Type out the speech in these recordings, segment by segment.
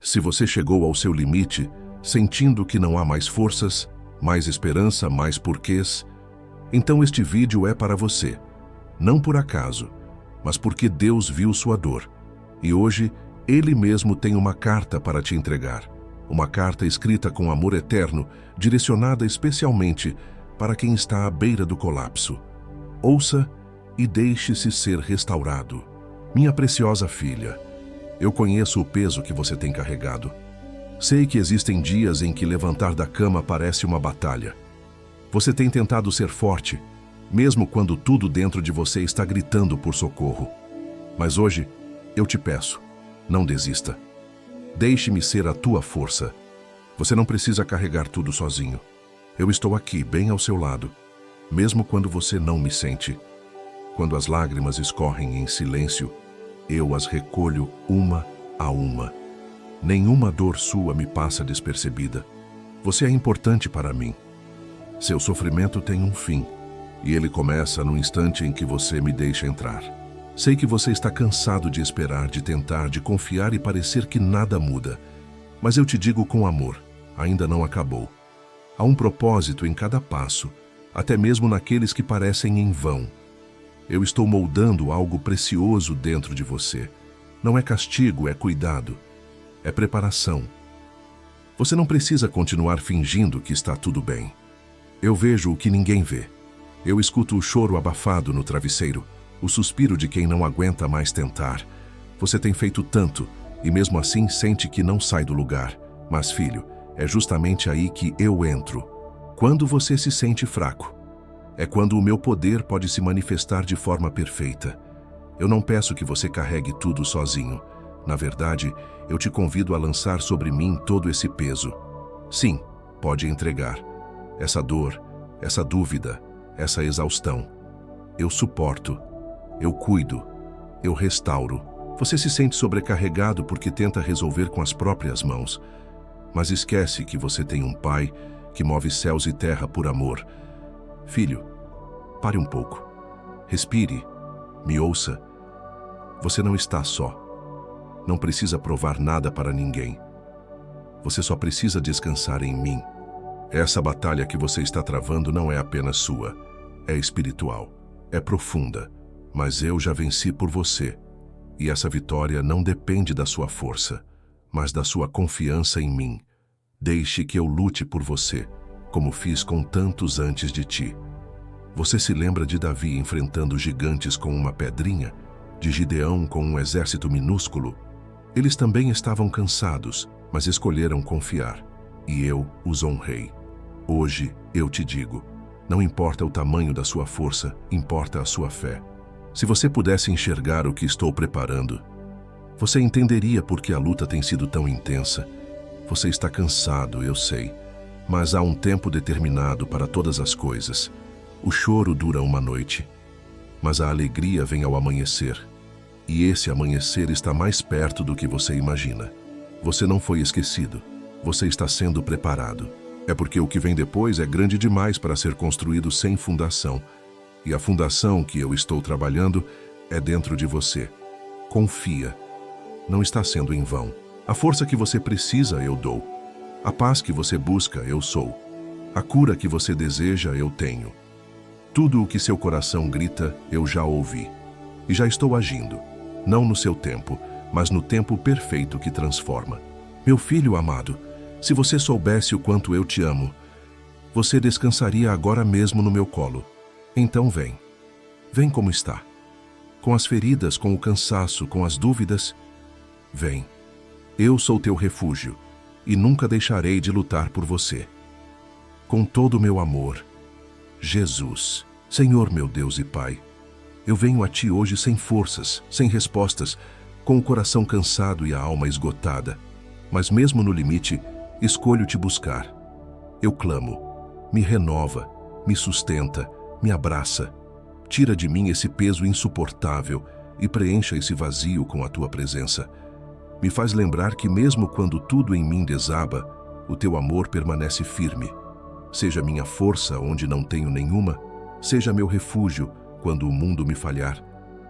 Se você chegou ao seu limite, sentindo que não há mais forças, mais esperança, mais porquês, então este vídeo é para você. Não por acaso, mas porque Deus viu sua dor. E hoje, Ele mesmo tem uma carta para te entregar. Uma carta escrita com amor eterno, direcionada especialmente para quem está à beira do colapso. Ouça e deixe-se ser restaurado. Minha preciosa filha, eu conheço o peso que você tem carregado. Sei que existem dias em que levantar da cama parece uma batalha. Você tem tentado ser forte, mesmo quando tudo dentro de você está gritando por socorro. Mas hoje, eu te peço, não desista. Deixe-me ser a tua força. Você não precisa carregar tudo sozinho. Eu estou aqui, bem ao seu lado, mesmo quando você não me sente. Quando as lágrimas escorrem em silêncio, eu as recolho uma a uma. Nenhuma dor sua me passa despercebida. Você é importante para mim. Seu sofrimento tem um fim, e ele começa no instante em que você me deixa entrar. Sei que você está cansado de esperar, de tentar, de confiar e parecer que nada muda. Mas eu te digo com amor, ainda não acabou. Há um propósito em cada passo, até mesmo naqueles que parecem em vão. Eu estou moldando algo precioso dentro de você. Não é castigo, é cuidado. É preparação. Você não precisa continuar fingindo que está tudo bem. Eu vejo o que ninguém vê. Eu escuto o choro abafado no travesseiro, o suspiro de quem não aguenta mais tentar. Você tem feito tanto, e mesmo assim sente que não sai do lugar. Mas, filho, é justamente aí que eu entro. Quando você se sente fraco, é quando o meu poder pode se manifestar de forma perfeita. Eu não peço que você carregue tudo sozinho. Na verdade, eu te convido a lançar sobre mim todo esse peso. Sim, pode entregar. Essa dor, essa dúvida, essa exaustão. Eu suporto. Eu cuido. Eu restauro. Você se sente sobrecarregado porque tenta resolver com as próprias mãos. Mas esquece que você tem um pai que move céus e terra por amor. Filho, pare um pouco. Respire. Me ouça. Você não está só. Não precisa provar nada para ninguém. Você só precisa descansar em mim. Essa batalha que você está travando não é apenas sua. É espiritual. É profunda. Mas eu já venci por você. E essa vitória não depende da sua força, mas da sua confiança em mim. Deixe que eu lute por você, como fiz com tantos antes de ti. Você se lembra de Davi enfrentando gigantes com uma pedrinha? De Gideão com um exército minúsculo? Eles também estavam cansados, mas escolheram confiar. E eu os honrei. Hoje eu te digo, não importa o tamanho da sua força, importa a sua fé. Se você pudesse enxergar o que estou preparando, você entenderia por que a luta tem sido tão intensa. Você está cansado, eu sei, mas há um tempo determinado para todas as coisas. O choro dura uma noite, mas a alegria vem ao amanhecer. E esse amanhecer está mais perto do que você imagina. Você não foi esquecido, você está sendo preparado. É porque o que vem depois é grande demais para ser construído sem fundação. E a fundação que eu estou trabalhando é dentro de você. Confia. Não está sendo em vão. A força que você precisa, eu dou. A paz que você busca, eu sou. A cura que você deseja, eu tenho. Tudo o que seu coração grita, eu já ouvi. E já estou agindo. Não no seu tempo, mas no tempo perfeito que transforma. Meu filho amado, se você soubesse o quanto eu te amo, você descansaria agora mesmo no meu colo. Então vem. Vem como está. Com as feridas, com o cansaço, com as dúvidas. Vem. Eu sou teu refúgio e nunca deixarei de lutar por você. Com todo o meu amor, Jesus, Senhor meu Deus e Pai, eu venho a ti hoje sem forças, sem respostas, com o coração cansado e a alma esgotada. Mas mesmo no limite, escolho te buscar. Eu clamo, me renova, me sustenta, me abraça. Tira de mim esse peso insuportável e preencha esse vazio com a tua presença. Me faz lembrar que mesmo quando tudo em mim desaba, o teu amor permanece firme. Seja minha força onde não tenho nenhuma, seja meu refúgio quando o mundo me falhar.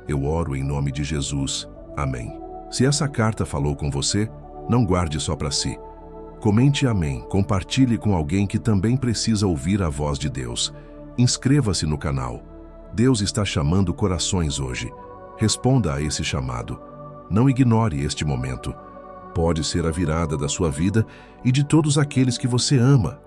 Eu oro em nome de Jesus. Amém. Se essa carta falou com você, Não guarde só para si. Comente amém, compartilhe com alguém que também precisa ouvir a voz de Deus. Inscreva-se no canal. Deus está chamando corações hoje. Responda a esse chamado. Não ignore este momento. Pode ser a virada da sua vida e de todos aqueles que você ama.